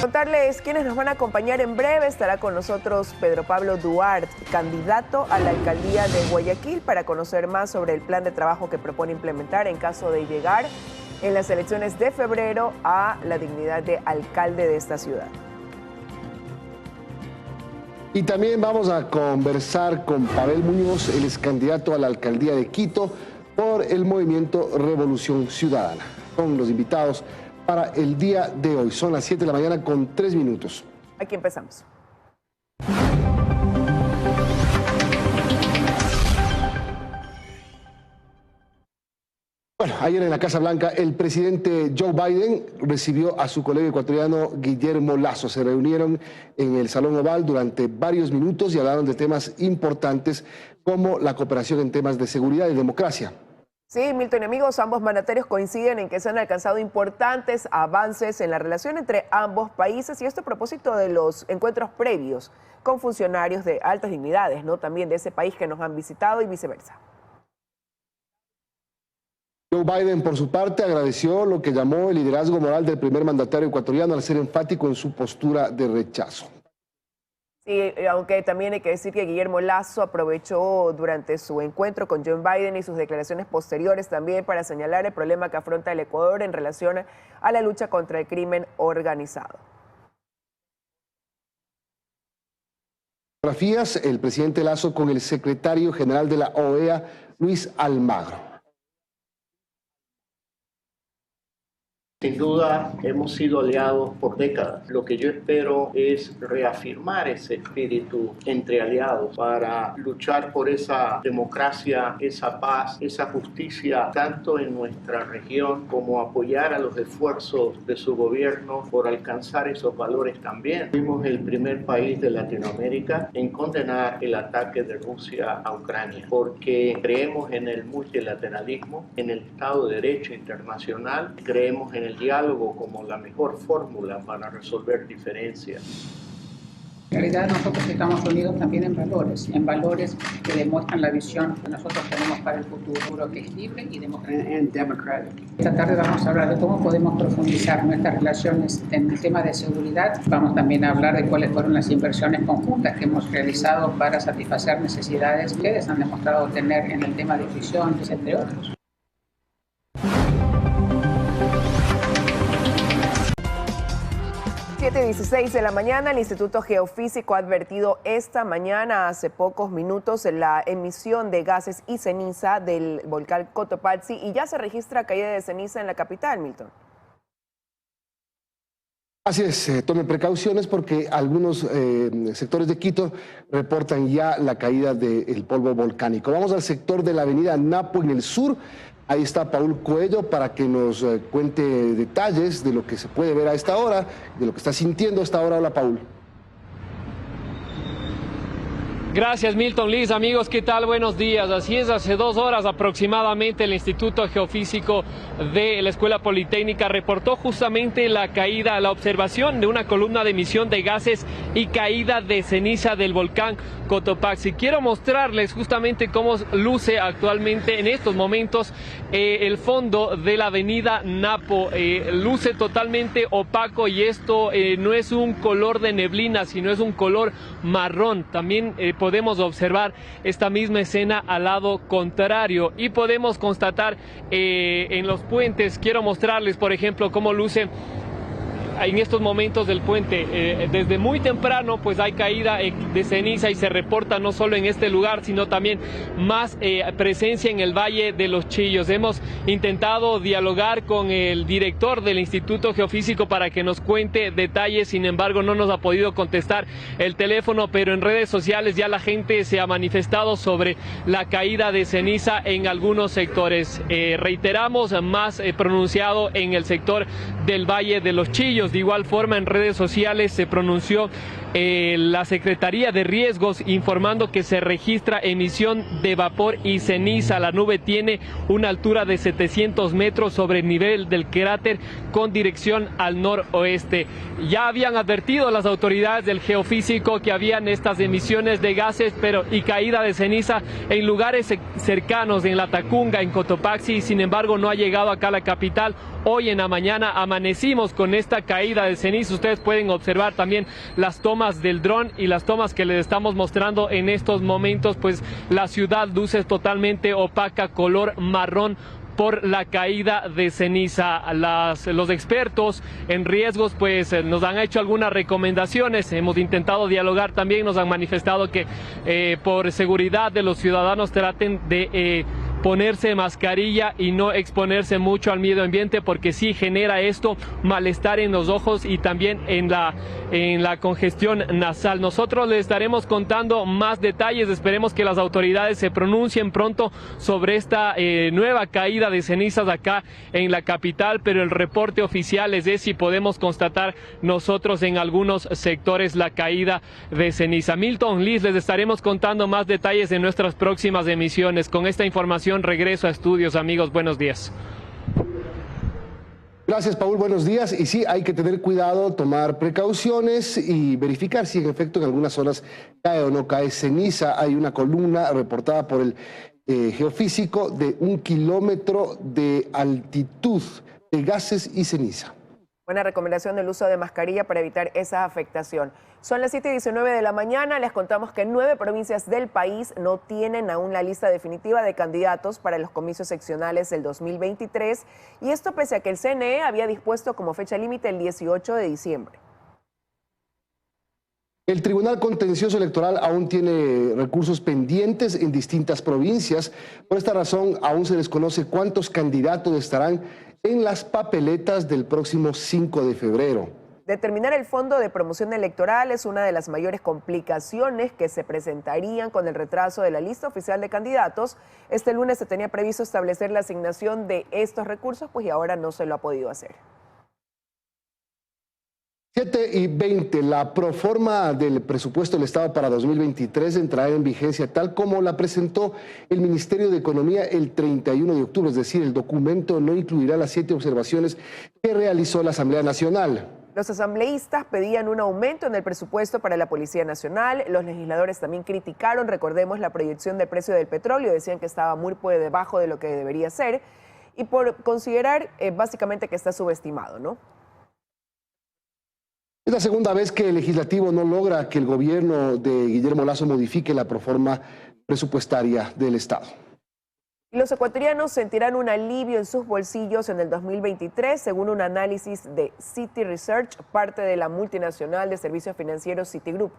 contarles quiénes nos van a acompañar en breve. Estará con nosotros Pedro Pablo Duarte, candidato a la alcaldía de Guayaquil, para conocer más sobre el plan de trabajo que propone implementar en caso de llegar en las elecciones de febrero a la dignidad de alcalde de esta ciudad. Y también vamos a conversar con Pavel Muñoz, él es candidato a la alcaldía de Quito por el movimiento Revolución Ciudadana. Son los invitados para el día de hoy. Son las 7 de la mañana con 3 minutos. Aquí empezamos. Bueno, ayer en la Casa Blanca el presidente Joe Biden recibió a su colega ecuatoriano Guillermo Lasso. Se reunieron en el Salón Oval durante varios minutos y hablaron de temas importantes como la cooperación en temas de seguridad y democracia. Sí, Milton y amigos, ambos mandatarios coinciden en que se han alcanzado importantes avances en la relación entre ambos países, y esto a propósito de los encuentros previos con funcionarios de altas dignidades, ¿no? También de ese país que nos han visitado y viceversa. Joe Biden, por su parte, agradeció lo que llamó el liderazgo moral del primer mandatario ecuatoriano al ser enfático en su postura de rechazo. Sí, aunque también hay que decir que Guillermo Lasso aprovechó durante su encuentro con Joe Biden y sus declaraciones posteriores también para señalar el problema que afronta el Ecuador en relación a la lucha contra el crimen organizado. Fotografías, el presidente Lasso con el secretario general de la OEA, Luis Almagro. Sin duda hemos sido aliados por décadas. Lo que yo espero es reafirmar ese espíritu entre aliados para luchar por esa democracia, esa paz, esa justicia, tanto en nuestra región como apoyar a los esfuerzos de su gobierno por alcanzar esos valores también. Fuimos el primer país de Latinoamérica en condenar el ataque de Rusia a Ucrania, porque creemos en el multilateralismo, en el Estado de Derecho internacional, creemos en el diálogo como la mejor fórmula para resolver diferencias. En realidad nosotros estamos unidos también en valores que demuestran la visión que nosotros tenemos para el futuro, que es libre y democrático. Esta tarde vamos a hablar de cómo podemos profundizar nuestras relaciones en el tema de seguridad. Vamos también a hablar de cuáles fueron las inversiones conjuntas que hemos realizado para satisfacer necesidades que ustedes han demostrado tener en el tema de prisiones, entre otros. 7:16 de la mañana, el Instituto Geofísico ha advertido esta mañana, hace pocos minutos, la emisión de gases y ceniza del volcán Cotopaxi, y ya se registra caída de ceniza en la capital, Milton. Así es, tomen precauciones porque algunos sectores de Quito reportan ya la caída del polvo volcánico. Vamos al sector de la avenida Napo en el sur. Ahí está Paul Coello para que nos cuente detalles de lo que se puede ver a esta hora, de lo que está sintiendo a esta hora. Hola, Paul. Gracias, Milton. Liz, amigos, ¿qué tal? Buenos días. Así es, hace 2 horas aproximadamente el Instituto Geofísico de la Escuela Politécnica reportó justamente la caída, la observación de una columna de emisión de gases y caída de ceniza del volcán Cotopaxi. Quiero mostrarles justamente cómo luce actualmente en estos momentos el fondo de la avenida Napo. Luce totalmente opaco, y esto no es un color de neblina, sino es un color marrón. También podemos observar esta misma escena al lado contrario, y podemos constatar en los puentes. Quiero mostrarles, por ejemplo, cómo luce en estos momentos del puente. Desde muy temprano pues hay caída de ceniza, y se reporta no solo en este lugar, sino también más presencia en el Valle de los Chillos. Hemos intentado dialogar con el director del Instituto Geofísico para que nos cuente detalles, sin embargo no nos ha podido contestar el teléfono, pero en redes sociales ya la gente se ha manifestado sobre la caída de ceniza en algunos sectores. Reiteramos, más pronunciado en el sector del Valle de los Chillos. De igual forma, en redes sociales se pronunció la Secretaría de Riesgos informando que se registra emisión de vapor y ceniza. La nube tiene una altura de 700 metros sobre el nivel del cráter con dirección al noroeste. Ya habían advertido las autoridades del geofísico que habían estas emisiones de gases y caída de ceniza en lugares cercanos, en La Tacunga, en Cotopaxi, sin embargo no ha llegado acá a la capital. Hoy en la mañana amanecimos con esta caída de ceniza. Ustedes pueden observar también las tomas del dron y las tomas que les estamos mostrando en estos momentos, pues la ciudad luce totalmente opaca, color marrón por la caída de ceniza. Los expertos en riesgos pues nos han hecho algunas recomendaciones, hemos intentado dialogar también, nos han manifestado que por seguridad de los ciudadanos traten de ponerse mascarilla y no exponerse mucho al medio ambiente, porque sí genera esto malestar en los ojos y también en la congestión nasal. Nosotros les estaremos contando más detalles, esperemos que las autoridades se pronuncien pronto sobre esta nueva caída de cenizas acá en la capital, pero el reporte oficial es de si podemos constatar nosotros en algunos sectores la caída de ceniza. Milton, Liz, les estaremos contando más detalles en nuestras próximas emisiones. Con esta información regreso a estudios, amigos, buenos días. Gracias, Paul, buenos días. Y sí, hay que tener cuidado, tomar precauciones y verificar si en efecto en algunas zonas cae o no cae ceniza. Hay una columna reportada por el geofísico de 1 kilómetro de altitud de gases y ceniza. Buena recomendación del uso de mascarilla para evitar esa afectación. Son las 7:19 de la mañana. Les contamos que 9 provincias del país no tienen aún la lista definitiva de candidatos para los comicios seccionales del 2023. Y esto pese a que el CNE había dispuesto como fecha límite el 18 de diciembre. El Tribunal Contencioso Electoral aún tiene recursos pendientes en distintas provincias. Por esta razón, aún se desconoce cuántos candidatos estarán en las papeletas del próximo 5 de febrero. Determinar el fondo de promoción electoral es una de las mayores complicaciones que se presentarían con el retraso de la lista oficial de candidatos. Este lunes se tenía previsto establecer la asignación de estos recursos, pues y ahora no se lo ha podido hacer. 7:20, la proforma del presupuesto del Estado para 2023 entrará en vigencia tal como la presentó el Ministerio de Economía el 31 de octubre, es decir, el documento no incluirá las 7 observaciones que realizó la Asamblea Nacional. Los asambleístas pedían un aumento en el presupuesto para la Policía Nacional. Los legisladores también criticaron, recordemos, la proyección del precio del petróleo, decían que estaba muy por debajo de lo que debería ser y por considerar básicamente que está subestimado, ¿no? Es la segunda vez que el legislativo no logra que el gobierno de Guillermo Lasso modifique la proforma presupuestaria del Estado. Los ecuatorianos sentirán un alivio en sus bolsillos en el 2023, según un análisis de Citi Research, parte de la multinacional de servicios financieros Citigroup.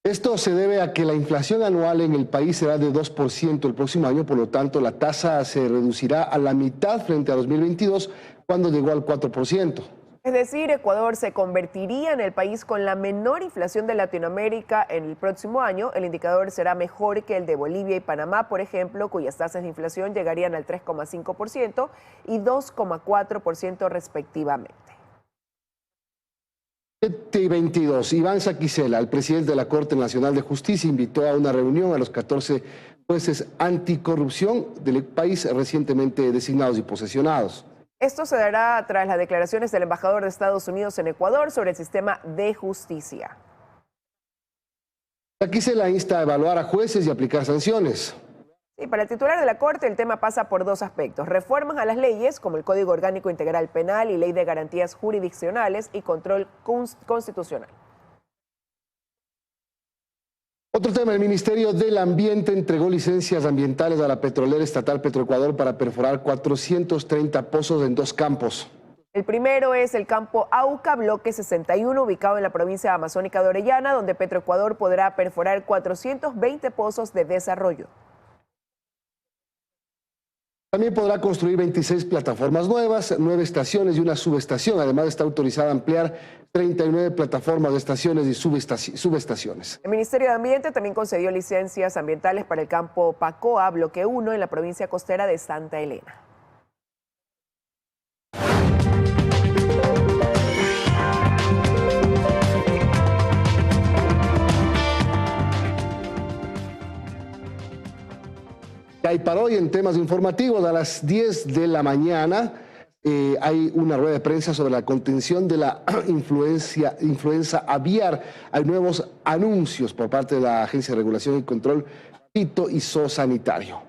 Esto se debe a que la inflación anual en el país será de 2% el próximo año, por lo tanto la tasa se reducirá a la mitad frente a 2022, cuando llegó al 4%. Es decir, Ecuador se convertiría en el país con la menor inflación de Latinoamérica en el próximo año. El indicador será mejor que el de Bolivia y Panamá, por ejemplo, cuyas tasas de inflación llegarían al 3,5% y 2,4% respectivamente. 7:22, Iván Saquicela, el presidente de la Corte Nacional de Justicia, invitó a una reunión a los 14 jueces anticorrupción del país recientemente designados y posesionados. Esto se dará tras las declaraciones del embajador de Estados Unidos en Ecuador sobre el sistema de justicia. Aquí se la insta a evaluar a jueces y aplicar sanciones. Sí, para el titular de la Corte el tema pasa por 2 aspectos: reformas a las leyes como el Código Orgánico Integral Penal y Ley de Garantías Jurisdiccionales y control constitucional. Otro tema, el Ministerio del Ambiente entregó licencias ambientales a la petrolera estatal Petroecuador para perforar 430 pozos en 2 campos. El primero es el campo Auca, bloque 61, ubicado en la provincia amazónica de Orellana, donde Petroecuador podrá perforar 420 pozos de desarrollo. También podrá construir 26 plataformas nuevas, 9 estaciones y una subestación. Además, está autorizada a ampliar 39 plataformas de estaciones y subestaciones. El Ministerio de Ambiente también concedió licencias ambientales para el campo Pacoa, bloque 1, en la provincia costera de Santa Elena. ¿Qué hay para hoy en temas informativos? A las 10 de la mañana hay una rueda de prensa sobre la contención de la influenza aviar. Hay nuevos anuncios por parte de la Agencia de Regulación y Control Fitosanitario.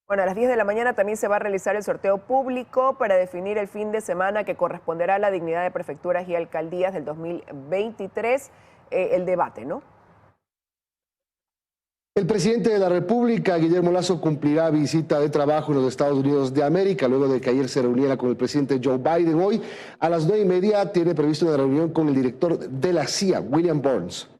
Bueno, a las 10 de la mañana también se va a realizar el sorteo público para definir el fin de semana que corresponderá a la dignidad de prefecturas y alcaldías del 2023. El debate, ¿no? El presidente de la República, Guillermo Lasso, cumplirá visita de trabajo en los Estados Unidos de América, luego de que ayer se reuniera con el presidente Joe Biden. Hoy, a las 9:30, tiene previsto una reunión con el director de la CIA, William Burns.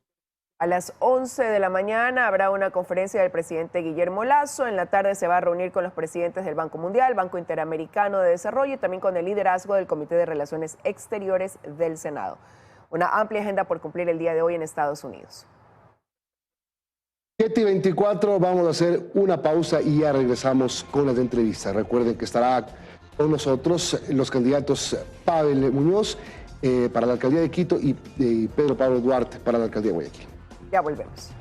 A las 11 de la mañana habrá una conferencia del presidente Guillermo Lasso. En la tarde se va a reunir con los presidentes del Banco Mundial, Banco Interamericano de Desarrollo y también con el liderazgo del Comité de Relaciones Exteriores del Senado. Una amplia agenda por cumplir el día de hoy en Estados Unidos. 7:24, vamos a hacer una pausa y ya regresamos con las entrevistas. Recuerden que estará con nosotros los candidatos Pavel Muñoz para la alcaldía de Quito y Pedro Pablo Duarte para la alcaldía de Guayaquil. Ya volvemos.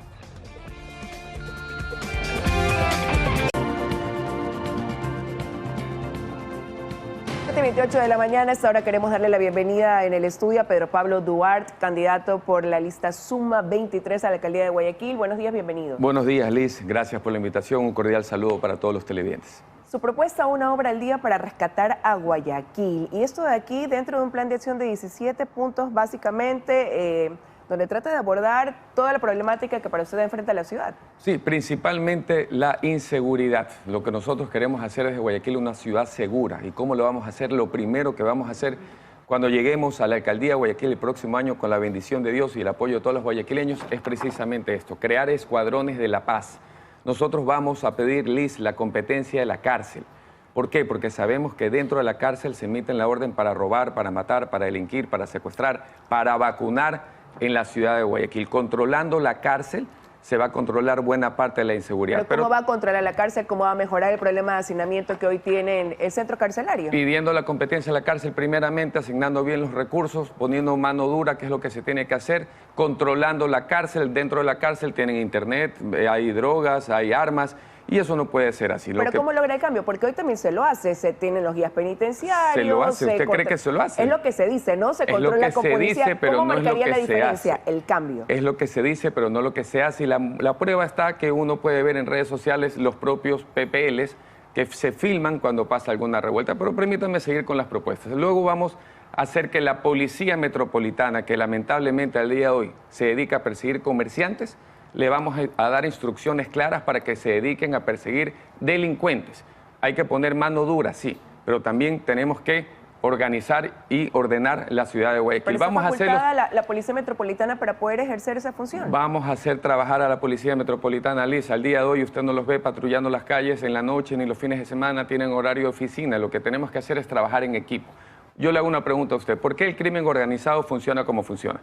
Siete 28 de la mañana, hasta ahora queremos darle la bienvenida en el estudio a Pedro Pablo Duarte, candidato por la lista Suma 23 a la alcaldía de Guayaquil. Buenos días, bienvenido. Buenos días, Liz. Gracias por la invitación. Un cordial saludo para todos los televidentes. Su propuesta, una obra al día para rescatar a Guayaquil. Y esto de aquí, dentro de un plan de acción de 17 puntos, básicamente, donde trata de abordar toda la problemática que para usted enfrenta la ciudad. Sí, principalmente la inseguridad. Lo que nosotros queremos hacer es de Guayaquil una ciudad segura. ¿Y cómo lo vamos a hacer? Lo primero que vamos a hacer cuando lleguemos a la alcaldía de Guayaquil el próximo año, con la bendición de Dios y el apoyo de todos los guayaquileños, es precisamente esto: crear escuadrones de la paz. Nosotros vamos a pedir, Liz, la competencia de la cárcel. ¿Por qué? Porque sabemos que dentro de la cárcel se emiten la orden para robar, para matar, para delinquir, para secuestrar, para vacunar en la ciudad de Guayaquil. Controlando la cárcel se va a controlar buena parte de la inseguridad. ¿Pero cómo va a controlar la cárcel? ¿Cómo va a mejorar el problema de hacinamiento que hoy tiene el centro carcelario? Pidiendo la competencia de la cárcel primeramente, asignando bien los recursos, poniendo mano dura, que es lo que se tiene que hacer, controlando la cárcel. Dentro de la cárcel tienen internet, hay drogas, hay armas. Y eso no puede ser así. ¿Pero cómo logra el cambio? Porque hoy también se lo hace, se tienen los guías penitenciarios. Se lo hace, ¿usted cree que se lo hace? Es lo que se dice, ¿no? Se controla con policía. ¿Cómo marcaría la diferencia, el cambio? Es lo que se dice, pero no lo que se hace. Y la prueba está que uno puede ver en redes sociales los propios PPLs que se filman cuando pasa alguna revuelta. Pero permítanme seguir con las propuestas. Luego vamos a hacer que la Policía Metropolitana, que lamentablemente al día de hoy se dedica a perseguir comerciantes, le vamos a dar instrucciones claras para que se dediquen a perseguir delincuentes. Hay que poner mano dura, sí, pero también tenemos que organizar y ordenar la ciudad de Guayaquil. ¿Pero vamos a hacer la Policía Metropolitana para poder ejercer esa función? Vamos a hacer trabajar a la Policía Metropolitana, Liz. Al día de hoy usted no los ve patrullando las calles en la noche ni los fines de semana, tienen horario de oficina. Lo que tenemos que hacer es trabajar en equipo. Yo le hago una pregunta a usted: ¿por qué el crimen organizado funciona como funciona?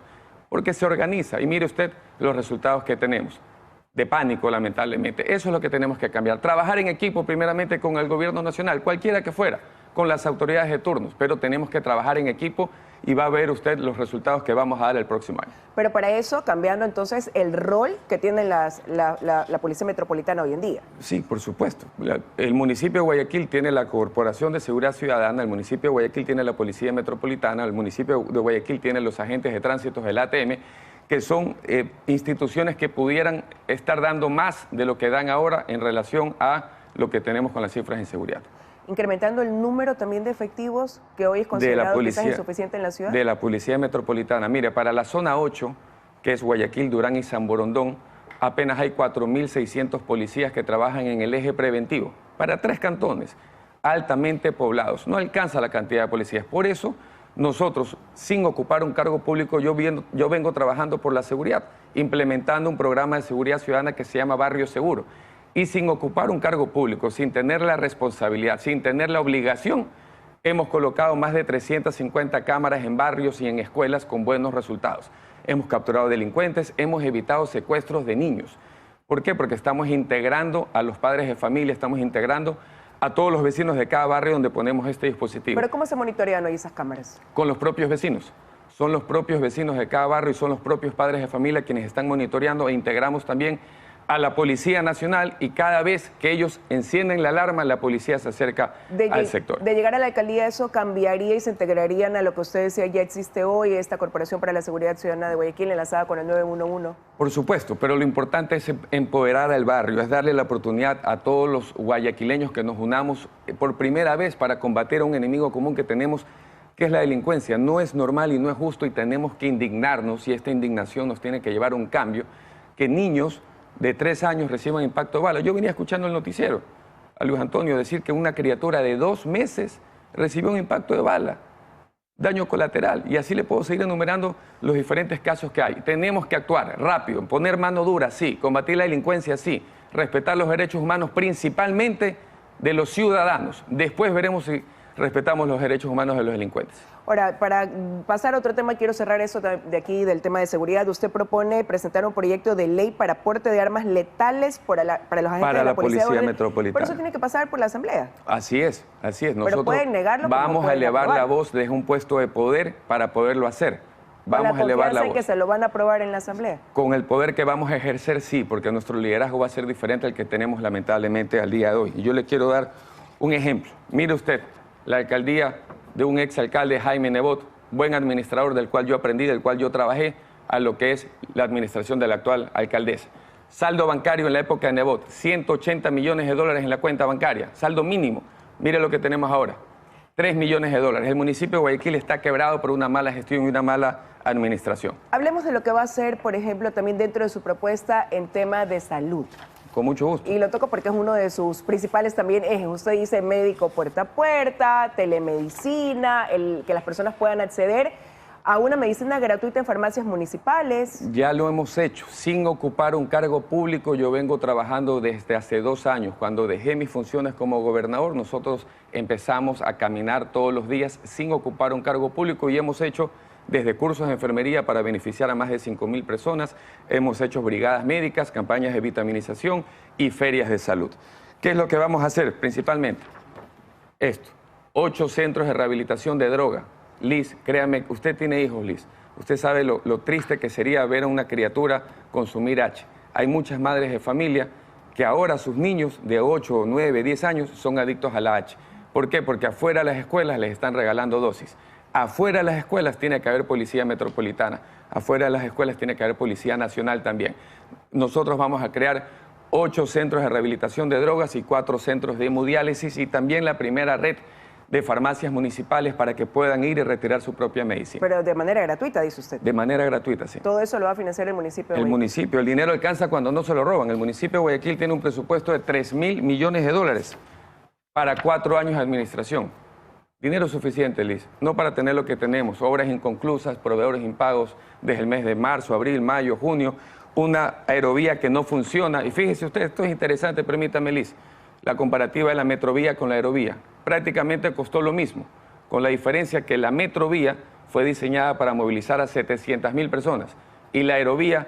Porque se organiza, y mire usted los resultados que tenemos, de pánico lamentablemente. Eso es lo que tenemos que cambiar, trabajar en equipo primeramente con el gobierno nacional, cualquiera que fuera, con las autoridades de turnos, pero tenemos que trabajar en equipo y va a ver usted los resultados que vamos a dar el próximo año. Pero para eso, cambiando entonces el rol que tiene la Policía Metropolitana hoy en día. Sí, por supuesto. El municipio de Guayaquil tiene la Corporación de Seguridad Ciudadana, el municipio de Guayaquil tiene la Policía Metropolitana, el municipio de Guayaquil tiene los agentes de tránsito del ATM, que son instituciones que pudieran estar dando más de lo que dan ahora en relación a lo que tenemos con las cifras de inseguridad. Incrementando el número también de efectivos que hoy es considerado quizás insuficiente en la ciudad. De la Policía Metropolitana. Mire, para la zona 8, que es Guayaquil, Durán y San Borondón, apenas hay 4.600 policías que trabajan en el eje preventivo, para 3 cantones altamente poblados. No alcanza la cantidad de policías. Por eso, nosotros, sin ocupar un cargo público, yo vengo trabajando por la seguridad, implementando un programa de seguridad ciudadana que se llama Barrio Seguro. Y sin ocupar un cargo público, sin tener la responsabilidad, sin tener la obligación, hemos colocado más de 350 cámaras en barrios y en escuelas con buenos resultados. Hemos capturado delincuentes, hemos evitado secuestros de niños. ¿Por qué? Porque estamos integrando a los padres de familia, estamos integrando a todos los vecinos de cada barrio donde ponemos este dispositivo. ¿Pero cómo se monitorean hoy esas cámaras? Con los propios vecinos. Son los propios vecinos de cada barrio y son los propios padres de familia quienes están monitoreando, e integramos también a la Policía Nacional y cada vez que ellos encienden la alarma, la policía se acerca al sector. De llegar a la alcaldía, ¿eso cambiaría y se integrarían a lo que usted decía ya existe hoy, esta Corporación para la Seguridad Ciudadana de Guayaquil enlazada con el 911? Por supuesto, pero lo importante es empoderar al barrio, es darle la oportunidad a todos los guayaquileños que nos unamos por primera vez para combatir a un enemigo común que tenemos, que es la delincuencia. No es normal y no es justo y tenemos que indignarnos, y esta indignación nos tiene que llevar a un cambio, que niños de 3 años reciban impacto de bala. Yo venía escuchando el noticiero a Luis Antonio decir que una criatura de 2 meses recibió un impacto de bala, daño colateral, y así le puedo seguir enumerando los diferentes casos que hay. Tenemos que actuar rápido, poner mano dura, sí, combatir la delincuencia, sí, respetar los derechos humanos principalmente de los ciudadanos. Después veremos si respetamos los derechos humanos de los delincuentes. Ahora, para pasar a otro tema, quiero cerrar eso de aquí del tema de seguridad. Usted propone presentar un proyecto de ley para porte de armas letales para los agentes de la Policía Metropolitana. Por eso tiene que pasar por la Asamblea. Así es, así es. Pero pueden negarlo, vamos a elevar la voz desde un puesto de poder para poderlo hacer. Vamos a elevar la voz. Que se lo van a aprobar en la Asamblea. Con el poder que vamos a ejercer, sí, porque nuestro liderazgo va a ser diferente al que tenemos lamentablemente al día de hoy. Y yo le quiero dar un ejemplo. Mire usted, la alcaldía de un exalcalde, Jaime Nebot, buen administrador del cual yo aprendí, del cual yo trabajé, a lo que es la administración de la actual alcaldesa. Saldo bancario en la época de Nebot, 180 millones de dólares en la cuenta bancaria, saldo mínimo. Mire lo que tenemos ahora, 3 millones de dólares. El municipio de Guayaquil está quebrado por una mala gestión y una mala administración. Hablemos de lo que va a hacer, por ejemplo, también dentro de su propuesta en tema de salud. Con mucho gusto. Y lo toco porque es uno de sus principales también ejes. Usted dice médico puerta a puerta, telemedicina, que las personas puedan acceder a una medicina gratuita en farmacias municipales. Ya lo hemos hecho, sin ocupar un cargo público. Yo vengo trabajando desde hace 2 años. Cuando dejé mis funciones como gobernador, nosotros empezamos a caminar todos los días sin ocupar un cargo público y hemos hecho desde cursos de enfermería para beneficiar a más de 5.000 personas, hemos hecho brigadas médicas, campañas de vitaminización y ferias de salud. ¿Qué es lo que vamos a hacer principalmente? Esto, 8 centros de rehabilitación de droga. Liz, créame, usted tiene hijos, Liz. Usted sabe lo triste que sería ver a una criatura consumir H. Hay muchas madres de familia que ahora sus niños de 8, 9, 10 años son adictos a la H. ¿Por qué? Porque afuera de las escuelas les están regalando dosis. Afuera de las escuelas tiene que haber policía metropolitana, afuera de las escuelas tiene que haber policía nacional también. Nosotros vamos a crear 8 centros de rehabilitación de drogas y 4 centros de hemodiálisis y también la primera red de farmacias municipales para que puedan ir y retirar su propia medicina. Pero de manera gratuita, dice usted. De manera gratuita, sí. Todo eso lo va a financiar el municipio de Guayaquil. El municipio, el dinero alcanza cuando no se lo roban. El municipio de Guayaquil tiene un presupuesto de 3.000 millones de dólares para 4 años de administración. Dinero suficiente, Liz, no para tener lo que tenemos, obras inconclusas, proveedores impagos desde el mes de marzo, abril, mayo, junio, una aerovía que no funciona. Y fíjese usted, esto es interesante, permítame, Liz, la comparativa de la metrovía con la aerovía. Prácticamente costó lo mismo, con la diferencia que la metrovía fue diseñada para movilizar a 700.000 personas y la aerovía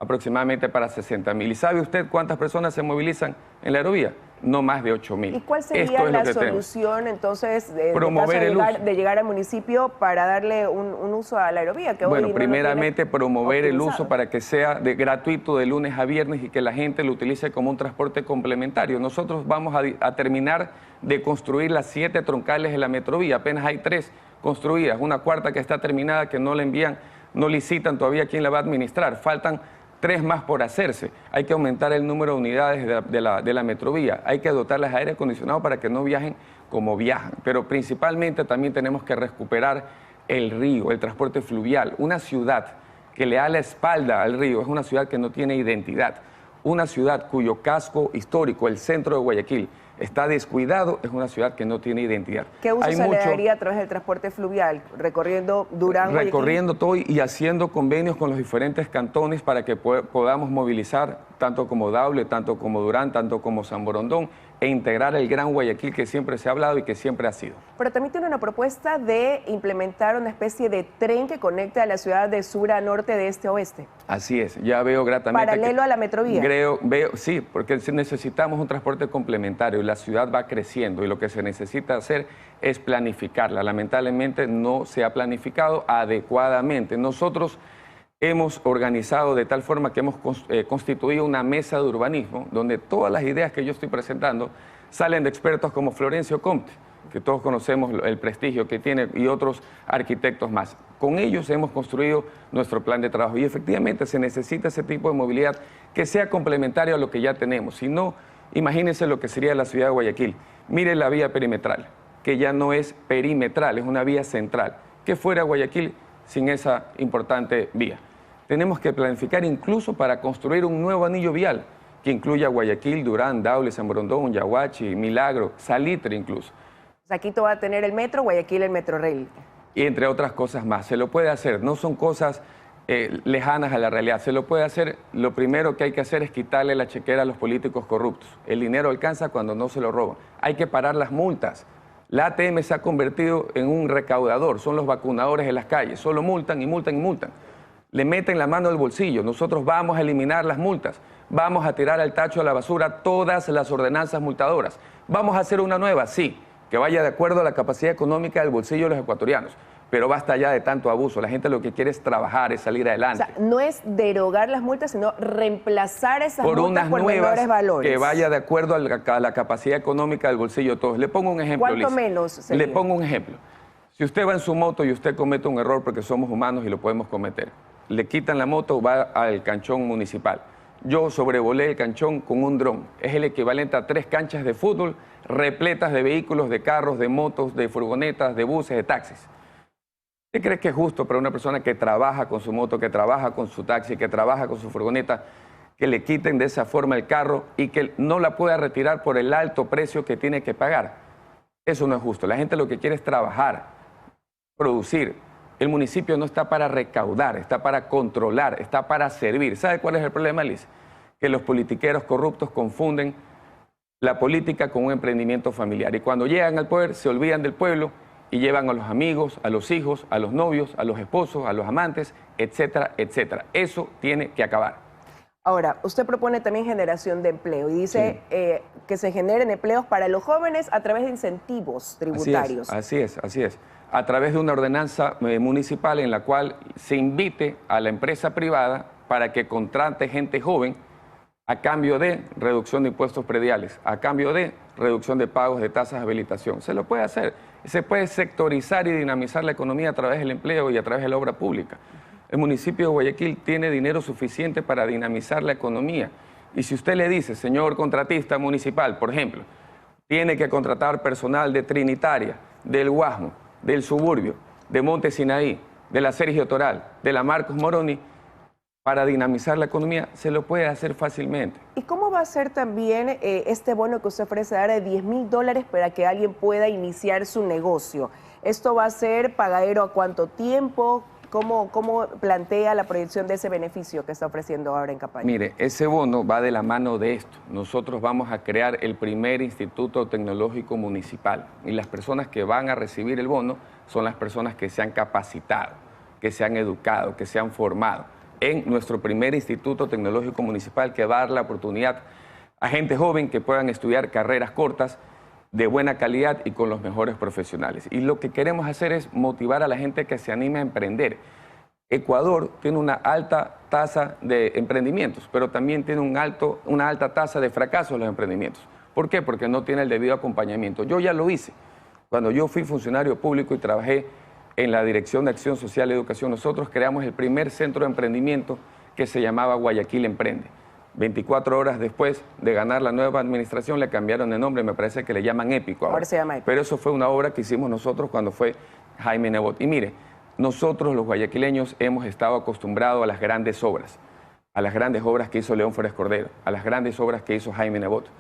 aproximadamente para 60.000. ¿Y sabe usted cuántas personas se movilizan en la aerovía? No más de 8.000. ¿Y cuál sería la solución entonces de llegar al municipio para darle un uso a la aerovía? Que bueno, hoy primeramente promover el uso para que sea gratuito de lunes a viernes y que la gente lo utilice como un transporte complementario. Nosotros vamos a terminar de construir las 7 troncales de la metrovía. Apenas hay 3 construidas, una cuarta que está terminada que no la envían, no licitan todavía quién la va a administrar. Faltan 3 más por hacerse. Hay que aumentar el número de unidades de la metrovía. Hay que dotarlas de aire acondicionado para que no viajen como viajan. Pero principalmente también tenemos que recuperar el río, el transporte fluvial. Una ciudad que le da la espalda al río es una ciudad que no tiene identidad. Una ciudad cuyo casco histórico, el centro de Guayaquil, está descuidado, es una ciudad que no tiene identidad. ¿Qué uso se le daría a través del transporte fluvial? Recorriendo Durán, recorriendo todo y haciendo convenios con los diferentes cantones para que podamos movilizar tanto como Daule, tanto como Durán, tanto como San Borondón e integrar el Gran Guayaquil que siempre se ha hablado y que siempre ha sido. Pero también tiene una propuesta de implementar una especie de tren que conecte a la ciudad de sur a norte, de este a oeste. Así es, ya veo gratamente. Paralelo a la metrovía. Sí, porque necesitamos un transporte complementario y la ciudad va creciendo y lo que se necesita hacer es planificarla. Lamentablemente no se ha planificado adecuadamente. Nosotros hemos organizado de tal forma que hemos constituido una mesa de urbanismo donde todas las ideas que yo estoy presentando salen de expertos como Florencio Comte, que todos conocemos el prestigio que tiene, y otros arquitectos más. Con ellos hemos construido nuestro plan de trabajo y efectivamente se necesita ese tipo de movilidad que sea complementario a lo que ya tenemos. Si no, imagínense lo que sería la ciudad de Guayaquil. Mire la vía perimetral, que ya no es perimetral, es una vía central. ¿Qué fuera Guayaquil sin esa importante vía? Tenemos que planificar incluso para construir un nuevo anillo vial que incluya Guayaquil, Durán, Daule, San Borondón, Yaguachi, Milagro, Salitre incluso. O sea, Quito va a tener el metro, Guayaquil el Metrorail. Y entre otras cosas más. Se lo puede hacer, no son cosas lejanas a la realidad. Se lo puede hacer, lo primero que hay que hacer es quitarle la chequera a los políticos corruptos. El dinero alcanza cuando no se lo roban. Hay que parar las multas. La ATM se ha convertido en un recaudador, son los vacunadores en las calles, solo multan y multan y multan. Le meten la mano al bolsillo, nosotros vamos a eliminar las multas, vamos a tirar al tacho a la basura todas las ordenanzas multadoras. Vamos a hacer una nueva, sí, que vaya de acuerdo a la capacidad económica del bolsillo de los ecuatorianos. Pero basta ya de tanto abuso. La gente lo que quiere es trabajar, es salir adelante. O sea, no es derogar las multas, sino reemplazar esas por multas unas por nuevas menores valores. Que vaya de acuerdo a la capacidad económica del bolsillo de todos. Le pongo un ejemplo, ¿Cuánto Liz. menos sería? Le pongo un ejemplo. Si usted va en su moto y usted comete un error, porque somos humanos y lo podemos cometer, le quitan la moto, va al canchón municipal. Yo sobrevolé el canchón con un dron. Es el equivalente a 3 canchas de fútbol repletas de vehículos, de carros, de motos, de furgonetas, de buses, de taxis. ¿Usted cree que es justo para una persona que trabaja con su moto, que trabaja con su taxi, que trabaja con su furgoneta, que le quiten de esa forma el carro y que no la pueda retirar por el alto precio que tiene que pagar? Eso no es justo. La gente lo que quiere es trabajar, producir. El municipio no está para recaudar, está para controlar, está para servir. ¿Sabe cuál es el problema, Liz? Que los politiqueros corruptos confunden la política con un emprendimiento familiar. Y cuando llegan al poder se olvidan del pueblo y llevan a los amigos, a los hijos, a los novios, a los esposos, a los amantes, etcétera, etcétera. Eso tiene que acabar. Ahora, usted propone también generación de empleo y dice que se generen empleos para los jóvenes a través de incentivos tributarios. Así es. A través de una ordenanza municipal en la cual se invite a la empresa privada para que contrate gente joven a cambio de reducción de impuestos prediales, a cambio de reducción de pagos de tasas de habilitación. Se lo puede hacer. Se puede sectorizar y dinamizar la economía a través del empleo y a través de la obra pública. El municipio de Guayaquil tiene dinero suficiente para dinamizar la economía. Y si usted le dice, señor contratista municipal, por ejemplo, tiene que contratar personal de Trinitaria, del Guasmo, del Suburbio, de Monte Sinaí, de la Sergio Toral, de la Marcos Moroni, para dinamizar la economía, se lo puede hacer fácilmente. ¿Y cómo va a ser también este bono que usted ofrece dar de $10.000 para que alguien pueda iniciar su negocio? ¿Esto va a ser pagadero a cuánto tiempo? ¿Cómo plantea la proyección de ese beneficio que está ofreciendo ahora en campaña? Mire, ese bono va de la mano de esto. Nosotros vamos a crear el primer instituto tecnológico municipal y las personas que van a recibir el bono son las personas que se han capacitado, que se han educado, que se han formado en nuestro primer instituto tecnológico municipal, que va a dar la oportunidad a gente joven que puedan estudiar carreras cortas, de buena calidad y con los mejores profesionales. Y lo que queremos hacer es motivar a la gente que se anime a emprender. Ecuador tiene una alta tasa de emprendimientos, pero también tiene una alta tasa de fracaso en los emprendimientos. ¿Por qué? Porque no tiene el debido acompañamiento. Yo ya lo hice. Cuando yo fui funcionario público y trabajé en la Dirección de Acción Social y Educación, nosotros creamos el primer centro de emprendimiento que se llamaba Guayaquil Emprende. 24 horas después de ganar la nueva administración le cambiaron de nombre, me parece que le llaman Épico ahora. Ahora se llama Épico. Pero eso fue una obra que hicimos nosotros cuando fue Jaime Nebot. Y mire, nosotros los guayaquileños hemos estado acostumbrados a las grandes obras que hizo León Férez Cordero, a las grandes obras que hizo Jaime Nebot.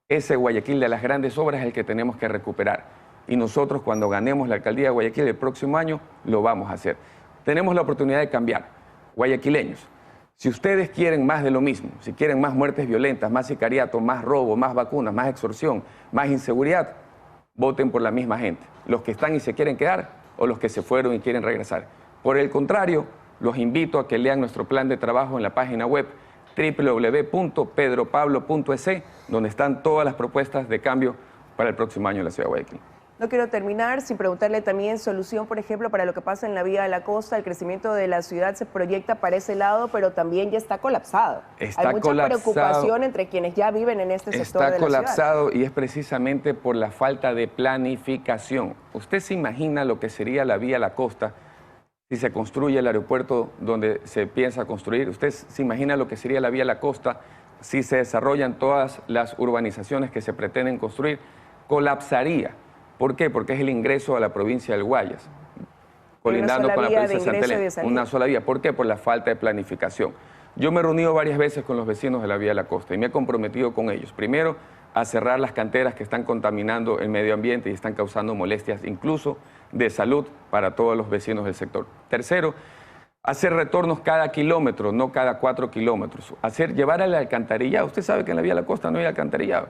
Ese Guayaquil de las grandes obras es el que tenemos que recuperar. Y nosotros cuando ganemos la alcaldía de Guayaquil el próximo año, lo vamos a hacer. Tenemos la oportunidad de cambiar. Guayaquileños, si ustedes quieren más de lo mismo, si quieren más muertes violentas, más sicariato, más robo, más vacunas, más extorsión, más inseguridad, voten por la misma gente. Los que están y se quieren quedar o los que se fueron y quieren regresar. Por el contrario, los invito a que lean nuestro plan de trabajo en la página web www.pedropablo.es, donde están todas las propuestas de cambio para el próximo año en la ciudad de Guayaquil. No quiero terminar sin preguntarle también solución, por ejemplo, para lo que pasa en la vía de la costa. El crecimiento de la ciudad se proyecta para ese lado, pero también ya está colapsado. Hay mucha preocupación entre quienes ya viven en este sector de la ciudad. Está colapsado y es precisamente por la falta de planificación. ¿Usted se imagina lo que sería la vía a la costa si se construye el aeropuerto donde se piensa construir? ¿Usted se imagina lo que sería la vía a la costa si se desarrollan todas las urbanizaciones que se pretenden construir? Colapsaría. ¿Por qué? Porque es el ingreso a la provincia del Guayas, colindando con la provincia de Santa Elena. Una sola vía. ¿Por qué? Por la falta de planificación. Yo me he reunido varias veces con los vecinos de la vía de la costa y me he comprometido con ellos. Primero, a cerrar las canteras que están contaminando el medio ambiente y están causando molestias, incluso de salud, para todos los vecinos del sector. Tercero, hacer retornos cada kilómetro, no cada 4 kilómetros. Llevar al alcantarillado. Usted sabe que en la vía de la costa no hay alcantarillado.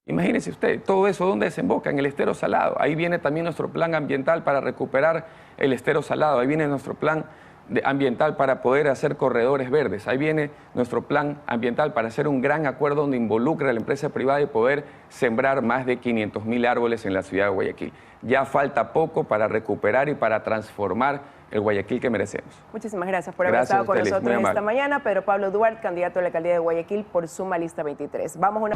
Imagínese usted, todo eso, ¿dónde desemboca? En el estero salado. Ahí viene también nuestro plan ambiental para recuperar el estero salado. Ahí viene nuestro plan ambiental para poder hacer corredores verdes. Ahí viene nuestro plan ambiental para hacer un gran acuerdo donde involucre a la empresa privada y poder sembrar más de 500.000 árboles en la ciudad de Guayaquil. Ya falta poco para recuperar y para transformar el Guayaquil que merecemos. Muchísimas gracias por haber estado con nosotros esta mañana. Pedro Pablo Duarte, candidato a la alcaldía de Guayaquil por Suma Lista 23. Vamos a una...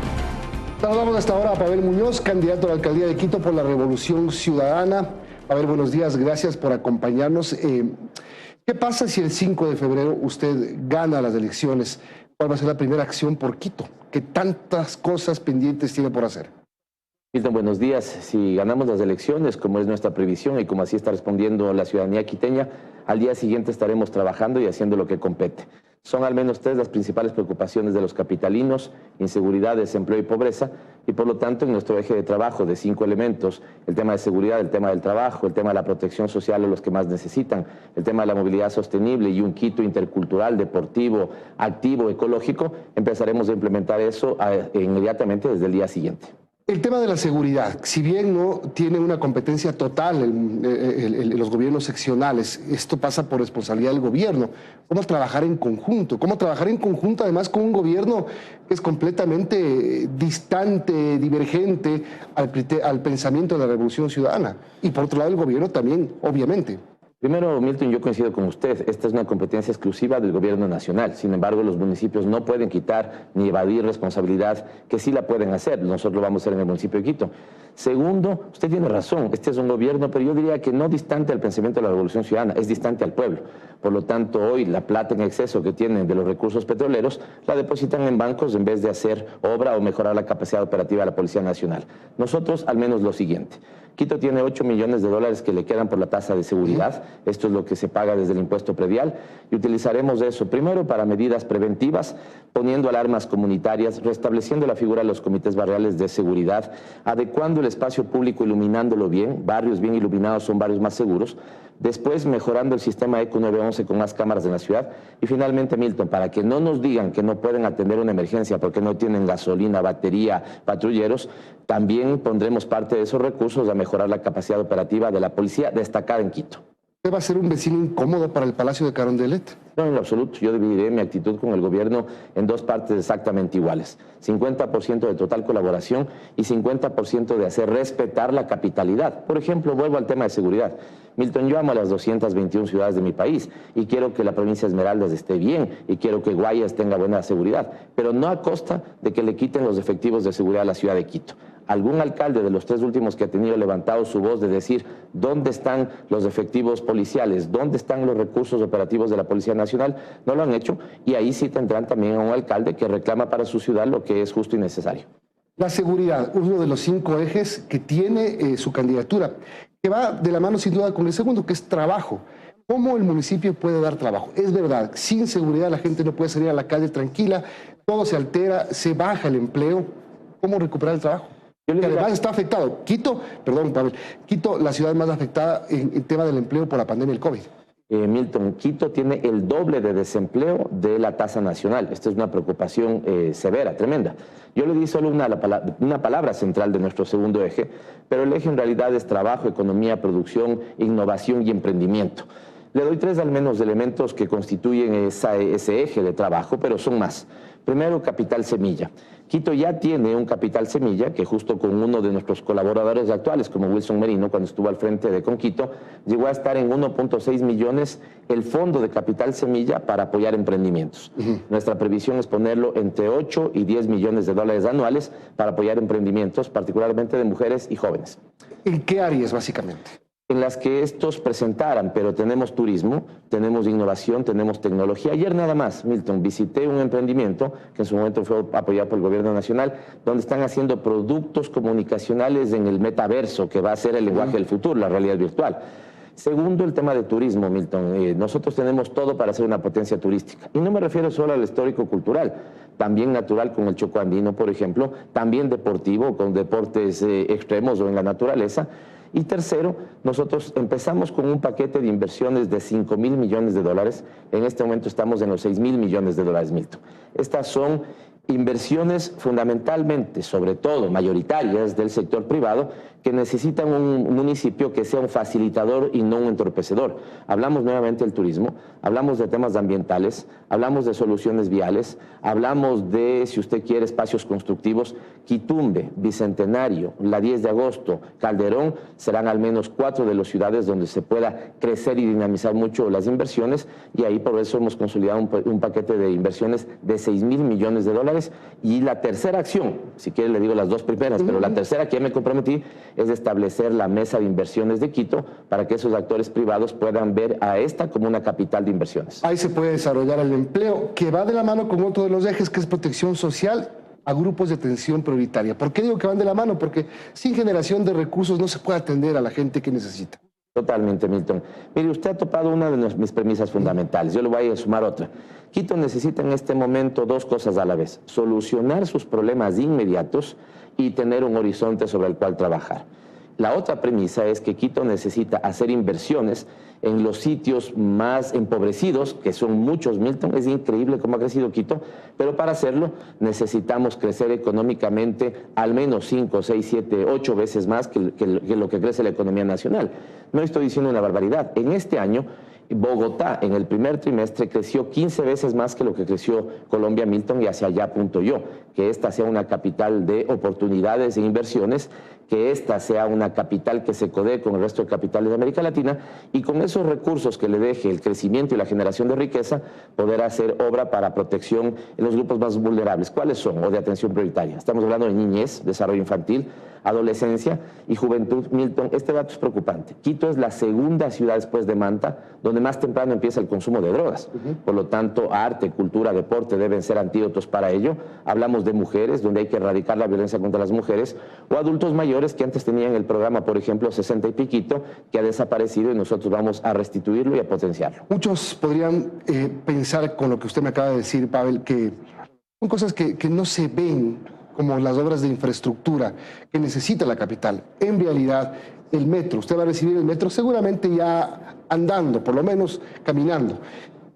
Saludamos hasta ahora a Pavel Muñoz, candidato a la alcaldía de Quito por la Revolución Ciudadana. Pavel, buenos días, gracias por acompañarnos. ¿Qué pasa si el 5 de febrero usted gana las elecciones? ¿Cuál va a ser la primera acción por Quito? ¿Qué tantas cosas pendientes tiene por hacer? Milton, buenos días. Si ganamos las elecciones, como es nuestra previsión y como así está respondiendo la ciudadanía quiteña, al día siguiente estaremos trabajando y haciendo lo que compete. Son al menos 3 las principales preocupaciones de los capitalinos: inseguridad, desempleo y pobreza, y por lo tanto en nuestro eje de trabajo de 5 elementos, el tema de seguridad, el tema del trabajo, el tema de la protección social a los que más necesitan, el tema de la movilidad sostenible y un Quito intercultural, deportivo, activo, ecológico, empezaremos a implementar eso inmediatamente desde el día siguiente. El tema de la seguridad, si bien no tiene una competencia total los gobiernos seccionales, esto pasa por responsabilidad del gobierno. ¿Cómo trabajar en conjunto? ¿Cómo trabajar en conjunto además con un gobierno que es completamente distante, divergente al pensamiento de la Revolución Ciudadana? Y por otro lado el gobierno también, obviamente. Primero, Milton, yo coincido con usted. Esta es una competencia exclusiva del gobierno nacional. Sin embargo, los municipios no pueden quitar ni evadir responsabilidad, que sí la pueden hacer. Nosotros lo vamos a hacer en el municipio de Quito. Segundo, usted tiene razón. Este es un gobierno, pero yo diría que no distante al pensamiento de la Revolución Ciudadana, es distante al pueblo. Por lo tanto, hoy la plata en exceso que tienen de los recursos petroleros la depositan en bancos en vez de hacer obra o mejorar la capacidad operativa de la Policía Nacional. Nosotros, al menos lo siguiente. Quito tiene 8 millones de dólares que le quedan por la tasa de seguridad. Esto es lo que se paga desde el impuesto predial y utilizaremos eso primero para medidas preventivas, poniendo alarmas comunitarias, restableciendo la figura de los comités barriales de seguridad, adecuando el espacio público, iluminándolo bien. Barrios bien iluminados son barrios más seguros. Después, mejorando el sistema ECO 911 con más cámaras en la ciudad. Y finalmente, Milton, para que no nos digan que no pueden atender una emergencia porque no tienen gasolina, batería, patrulleros, también pondremos parte de esos recursos a mejorar la capacidad operativa de la policía destacada en Quito. ¿Usted va a ser un vecino incómodo para el Palacio de Carondelet? No, en lo absoluto. Yo dividiré mi actitud con el gobierno en 2 partes exactamente iguales. 50% de total colaboración y 50% de hacer respetar la capitalidad. Por ejemplo, vuelvo al tema de seguridad. Milton, yo amo a las 221 ciudades de mi país y quiero que la provincia de Esmeraldas esté bien y quiero que Guayas tenga buena seguridad, pero no a costa de que le quiten los efectivos de seguridad a la ciudad de Quito. Algún alcalde de los 3 últimos que ha tenido levantado su voz de decir dónde están los efectivos policiales, dónde están los recursos operativos de la Policía Nacional, no lo han hecho, y ahí sí tendrán también a un alcalde que reclama para su ciudad lo que es justo y necesario. La seguridad, uno de los 5 ejes que tiene su candidatura, que va de la mano sin duda con el segundo, que es trabajo. ¿Cómo el municipio puede dar trabajo? Es verdad, sin seguridad la gente no puede salir a la calle tranquila, todo se altera, se baja el empleo. ¿Cómo recuperar el trabajo? Que además está afectado. Quito, perdón, Pavel, Quito, la ciudad más afectada en tema del empleo por la pandemia del COVID. Milton, Quito tiene el doble de desempleo de la tasa nacional. Esta es una preocupación severa, tremenda. Yo le di solo una palabra central de nuestro segundo eje, pero el eje en realidad es trabajo, economía, producción, innovación y emprendimiento. Le doy 3 al menos elementos que constituyen ese eje de trabajo, pero son más. Primero, capital semilla. Quito ya tiene un capital semilla que justo con uno de nuestros colaboradores actuales, como Wilson Merino, cuando estuvo al frente de Conquito, llegó a estar en 1.6 millones el fondo de capital semilla para apoyar emprendimientos. Nuestra previsión es ponerlo entre 8 y 10 millones de dólares anuales para apoyar emprendimientos, particularmente de mujeres y jóvenes. ¿En qué áreas, básicamente? En las que estos presentaran, pero tenemos turismo, tenemos innovación, tenemos tecnología. Ayer nada más, Milton, visité un emprendimiento que en su momento fue apoyado por el gobierno nacional, donde están haciendo productos comunicacionales en el metaverso, que va a ser el lenguaje del futuro, la realidad virtual. Segundo, el tema de turismo, Milton. Nosotros tenemos todo para ser una potencia turística. Y no me refiero solo al histórico-cultural, también natural con el Choco Andino, por ejemplo, también deportivo, con deportes extremos o en la naturaleza. Y tercero, nosotros empezamos con un paquete de inversiones de 5.000 millones de dólares. En este momento estamos en los 6.000 millones de dólares, Milton. Estas son inversiones fundamentalmente, sobre todo mayoritarias del sector privado, que necesitan un municipio que sea un facilitador y no un entorpecedor. Hablamos nuevamente del turismo, hablamos de temas ambientales, hablamos de soluciones viales, hablamos de, si usted quiere, espacios constructivos. Quitumbe, Bicentenario, la 10 de agosto, Calderón, serán al menos 4 de las ciudades donde se pueda crecer y dinamizar mucho las inversiones, y ahí por eso hemos consolidado un paquete de inversiones de 6.000 millones de dólares. Y la tercera acción, si quiere le digo las dos primeras, pero la tercera que ya me comprometí es establecer la mesa de inversiones de Quito para que esos actores privados puedan ver a esta como una capital de inversiones. Ahí se puede desarrollar el empleo, que va de la mano con otro de los ejes, que es protección social a grupos de atención prioritaria. ¿Por qué digo que van de la mano? Porque sin generación de recursos no se puede atender a la gente que necesita. Totalmente, Milton. Mire, usted ha topado una de mis premisas fundamentales. Yo le voy a sumar otra. Quito necesita en este momento dos cosas a la vez: solucionar sus problemas inmediatos y tener un horizonte sobre el cual trabajar. La otra premisa es que Quito necesita hacer inversiones en los sitios más empobrecidos, que son muchos, Milton. Es increíble cómo ha crecido Quito, pero para hacerlo necesitamos crecer económicamente al menos 5, 6, 7, 8 veces más que lo que crece la economía nacional. No estoy diciendo una barbaridad. En este año, Bogotá en el primer trimestre creció 15 veces más que lo que creció Colombia, Milton, y hacia allá apunto yo, que esta sea una capital de oportunidades e inversiones, que esta sea una capital que se codee con el resto de capitales de América Latina, y con esos recursos que le deje el crecimiento y la generación de riqueza, poder hacer obra para protección en los grupos más vulnerables. ¿Cuáles son? O de atención prioritaria. Estamos hablando de niñez, desarrollo infantil, adolescencia y juventud. Milton, este dato es preocupante. Quito es la segunda ciudad después de Manta donde más temprano empieza el consumo de drogas. Por lo tanto, arte, cultura, deporte deben ser antídotos para ello. Hablamos de mujeres, donde hay que erradicar la violencia contra las mujeres, o adultos mayores que antes tenían el programa, por ejemplo, 60 y piquito, que ha desaparecido, y nosotros vamos a restituirlo y a potenciarlo. Muchos podrían pensar con lo que usted me acaba de decir, Pavel, que son cosas que no se ven como las obras de infraestructura que necesita la capital. En realidad, el metro, usted va a recibir el metro seguramente ya andando, por lo menos caminando,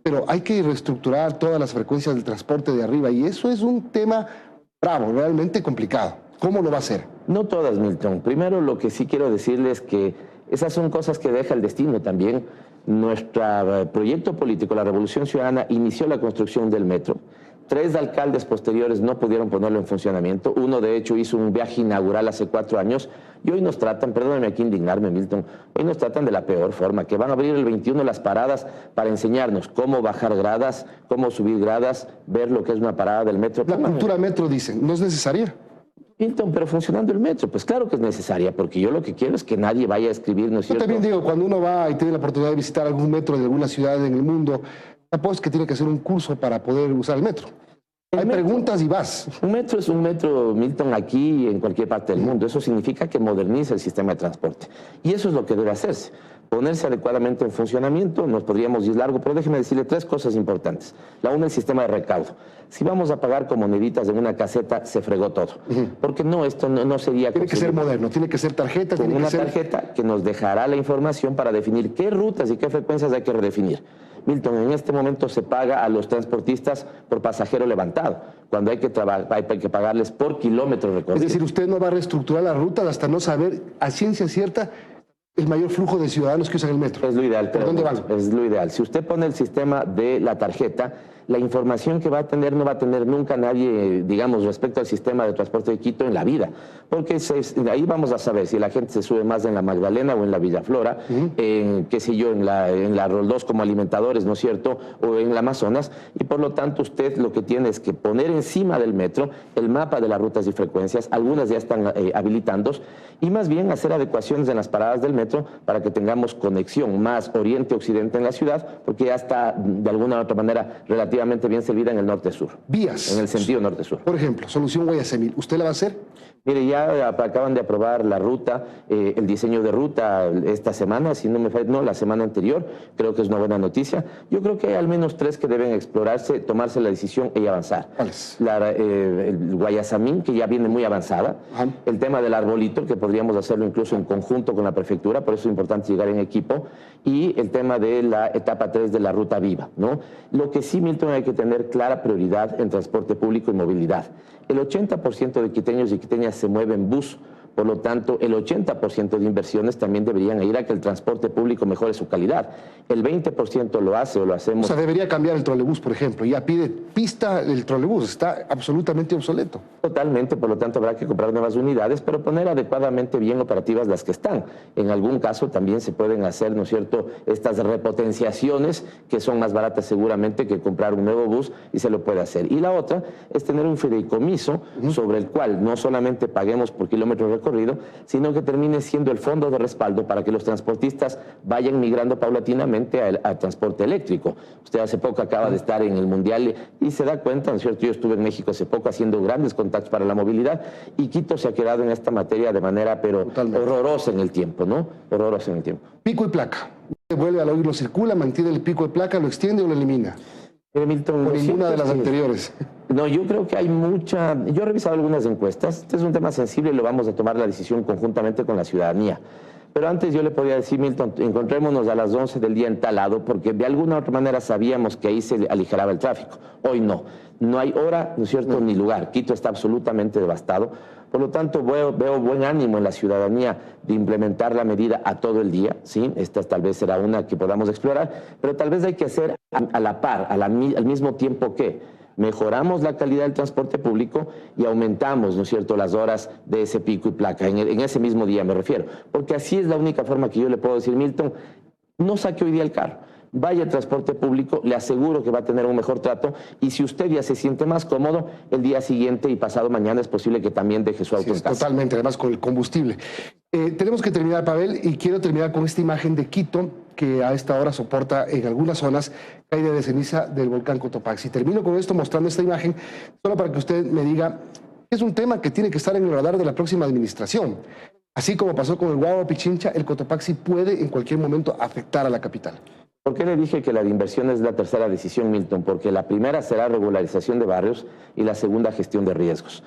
pero hay que reestructurar todas las frecuencias del transporte de arriba, y eso es un tema bravo, realmente complicado. ¿Cómo lo va a hacer? No todas, Milton. Primero, lo que sí quiero decirles que esas son cosas que deja el destino también. Nuestro proyecto político, la Revolución Ciudadana, inició la construcción del metro. 3 alcaldes posteriores no pudieron ponerlo en funcionamiento. Uno, de hecho, hizo un viaje inaugural hace 4 años, y hoy nos tratan, perdóname aquí indignarme, Milton, hoy nos tratan de la peor forma, que van a abrir el 21 las paradas para enseñarnos cómo bajar gradas, cómo subir gradas, ver lo que es una parada del metro. La cultura metro, dicen, ¿no es necesaria? Milton, pero funcionando el metro, pues claro que es necesaria, porque yo lo que quiero es que nadie vaya a escribir, ¿no es cierto? Yo también digo, cuando uno va y tiene la oportunidad de visitar algún metro de alguna ciudad en el mundo, tampoco es que tiene que hacer un curso para poder usar el metro. Hay preguntas y vas. Un metro es un metro, Milton, aquí y en cualquier parte del mundo. Eso significa que moderniza el sistema de transporte. Y eso es lo que debe hacerse. Ponerse adecuadamente en funcionamiento. Nos podríamos ir largo, pero déjeme decirle 3 cosas importantes. La una, el sistema de recaudo. Si vamos a pagar con moneditas en una caseta, se fregó todo. Porque no, esto no sería... Tiene que ser moderno, tiene que ser tarjeta. Con una tarjeta que nos dejará la información para definir qué rutas y qué frecuencias hay que redefinir. Milton, en este momento se paga a los transportistas por pasajero levantado, cuando hay que pagarles por kilómetro recorrido. Es decir, usted no va a reestructurar las rutas hasta no saber a ciencia cierta el mayor flujo de ciudadanos que usan el metro. Es lo ideal. ¿Por dónde van? Es lo ideal. Si usted pone el sistema de la tarjeta, la información que va a tener no va a tener nunca nadie, digamos, respecto al sistema de transporte de Quito en la vida. Porque ahí vamos a saber si la gente se sube más en la Magdalena o en la Villaflora, en, qué sé yo, en la Roldós como alimentadores, ¿no es cierto?, o en la Amazonas, y por lo tanto usted lo que tiene es que poner encima del metro el mapa de las rutas y frecuencias, algunas ya están habilitando, y más bien hacer adecuaciones en las paradas del metro para que tengamos conexión más oriente-occidente en la ciudad, porque ya está de alguna u otra manera relativamente bien servida en el norte-sur. Vías. En el sentido norte-sur. Por ejemplo, solución Guayasamil, ¿usted la va a hacer? Mire, ya acaban de aprobar la ruta, el diseño de ruta esta semana, si no me falla, no, la semana anterior, creo que es una buena noticia. Yo creo que hay al menos 3 que deben explorarse, tomarse la decisión y avanzar. ¿Cuáles? El Guayasamín, que ya viene muy avanzada, el tema del arbolito, que podríamos hacerlo incluso en conjunto con la prefectura, por eso es importante llegar en equipo, y el tema de la etapa 3 de la ruta viva, ¿no? Lo que sí, Milton, hay que tener clara prioridad en transporte público y movilidad. El 80% de quiteños y quiteñas se mueve en bus, por lo tanto, el 80% de inversiones también deberían ir a que el transporte público mejore su calidad. El 20% lo hace o lo hacemos... O sea, debería cambiar el trolebús, por ejemplo. Ya pide pista el trolebús, está absolutamente obsoleto. Totalmente, por lo tanto habrá que comprar nuevas unidades, pero poner adecuadamente bien operativas las que están. En algún caso también se pueden hacer, ¿no es cierto?, estas repotenciaciones que son más baratas seguramente que comprar un nuevo bus, y se lo puede hacer. Y la otra es tener un fideicomiso sobre el cual no solamente paguemos por kilómetros recorrido, sino que termine siendo el fondo de respaldo para que los transportistas vayan migrando paulatinamente al transporte eléctrico. Usted hace poco acaba de estar en el Mundial y se da cuenta, ¿no es cierto? Yo estuve en México hace poco haciendo grandes contactos para la movilidad, y Quito se ha quedado en esta materia de manera, pero horrorosa en el tiempo, ¿no? Horrorosa en el tiempo. Pico y placa. Vuelve al oírlo, circula, mantiene el pico de placa, lo extiende o lo elimina. Milton, o ninguna de las anteriores. No, yo creo que hay mucha... Yo he revisado algunas encuestas. Este es un tema sensible y lo vamos a tomar la decisión conjuntamente con la ciudadanía. Pero antes yo le podía decir, Milton, encontrémonos a las 11 del día en tal lado, porque de alguna u otra manera sabíamos que ahí se aligeraba el tráfico. Hoy no. No hay hora, ¿no es cierto?, ni lugar. Quito está absolutamente devastado. Por lo tanto, veo buen ánimo en la ciudadanía de implementar la medida a todo el día, ¿sí? Esta tal vez será una que podamos explorar, pero tal vez hay que hacer a la par, al mismo tiempo que mejoramos la calidad del transporte público y aumentamos, ¿no es cierto?, las horas de ese pico y placa, en ese mismo día me refiero. Porque así es la única forma que yo le puedo decir, Milton, no saque hoy día el carro. Vaya al transporte público, le aseguro que va a tener un mejor trato, y si usted ya se siente más cómodo, el día siguiente y pasado mañana es posible que también deje su auto en casa. Totalmente, además con el combustible. Tenemos que terminar, Pavel, y quiero terminar con esta imagen de Quito, que a esta hora soporta en algunas zonas caída de ceniza del volcán Cotopaxi. Termino con esto mostrando esta imagen, solo para que usted me diga, es un tema que tiene que estar en el radar de la próxima administración. Así como pasó con el Guagua Pichincha, el Cotopaxi puede en cualquier momento afectar a la capital. ¿Por qué le dije que la de inversión es la tercera decisión, Milton? Porque la primera será regularización de barrios y la segunda gestión de riesgos.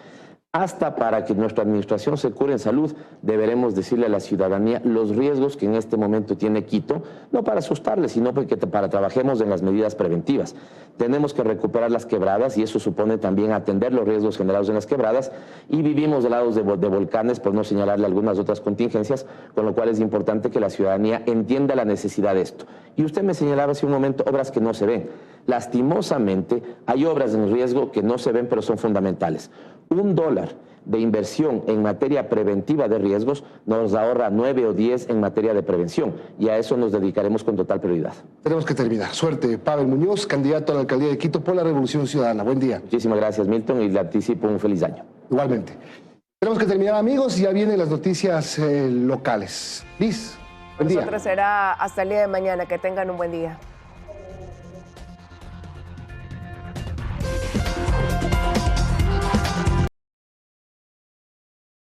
Hasta para que nuestra administración se cure en salud, deberemos decirle a la ciudadanía los riesgos que en este momento tiene Quito, no para asustarles, sino para trabajemos en las medidas preventivas. Tenemos que recuperar las quebradas, y eso supone también atender los riesgos generados en las quebradas, y vivimos de lados de volcanes, por no señalarle algunas otras contingencias, con lo cual es importante que la ciudadanía entienda la necesidad de esto. Y usted me señalaba hace un momento obras que no se ven. Lastimosamente, hay obras en riesgo que no se ven, pero son fundamentales. $1 de inversión en materia preventiva de riesgos nos ahorra 9 o 10 en materia de prevención, y a eso nos dedicaremos con total prioridad. Tenemos que terminar. Suerte. Pavel Muñoz, candidato a la alcaldía de Quito por la Revolución Ciudadana. Buen día. Muchísimas gracias, Milton, y le anticipo un feliz año. Igualmente. Tenemos que terminar, amigos, y ya vienen las noticias locales. Liz, buen día. Nosotros será hasta el día de mañana. Que tengan un buen día.